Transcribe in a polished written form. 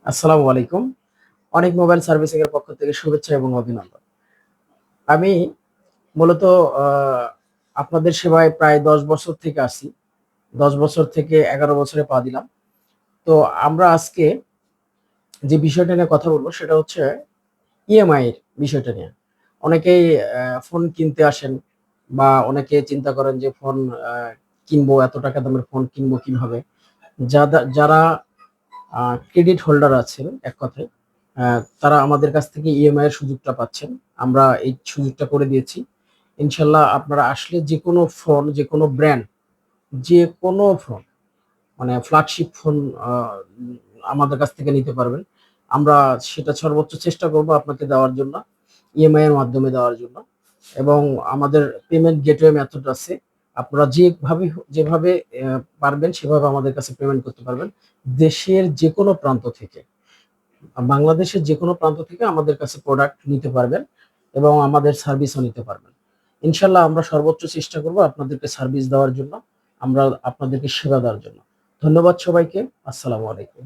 আসসালামু আলাইকুম। অনেক মোবাইল সার্ভিসিং এর পক্ষ থেকে শুভেচ্ছা এবং অভিনন্দন। আমি মূলত আ আপনাদের সেবায় প্রায় ১০ বছর থেকে আছি। ১০ বছর থেকে ১১ বছরে পা দিলাম। তো আমরা আজকে যে বিষয়টা নিয়ে কথা বলব সেটা হচ্ছে ইএমআই এর বিষয়টা নিয়ে। অনেকেই ফোন কিনতে আসেন বা অনেকে চিন্তা করেন যে ফোন আ কিনবো, এত টাকা দামের ফোন কিনবো কিভাবে? যারা আ ক্রেডিট হোল্ডার আছেন এক কথায়, আ তারা আমাদের কাছ থেকে ইএমআই এর সুযোগটা পাচ্ছেন। আমরা এই সুযোগটা করে দিয়েছি। ইনশাআল্লাহ আপনারা আসলে যেকোনো ফোন, যেকোনো ব্র্যান্ড, যেকোনো ফোন মানে ফ্ল্যাগশিপ ফোন আ উম আমাদের কাছ থেকে নিতে পারবেন। আমরা সেটা সর্বোচ্চ চেষ্টা করব আপনাকে দেওয়ার জন্য, ইএমআই এর মাধ্যমে দেওয়ার জন্য। এবং আমাদের পেমেন্ট গেটওয়ে মেথড আছে। আপনারা যেভাবে পারবেন সেভাবে আমাদের কাছে পেমেন্ট করতে পারবেন। দেশের যেকোনো প্রান্ত থেকে। বাংলাদেশের যেকোনো প্রান্ত থেকে আমাদের কাছে প্রোডাক্ট নিতে পারবেন এবং আমাদের সার্ভিসও নিতে পারবেন। ইনশাআল্লাহ আমরা সর্বোচ্চ চেষ্টা করব আপনাদেরকে সার্ভিস দেওয়ার জন্য, আমরা আপনাদেরকে সেবা দেওয়ার জন্য। ধন্যবাদ সবাইকে। আসসালামু আলাইকুম।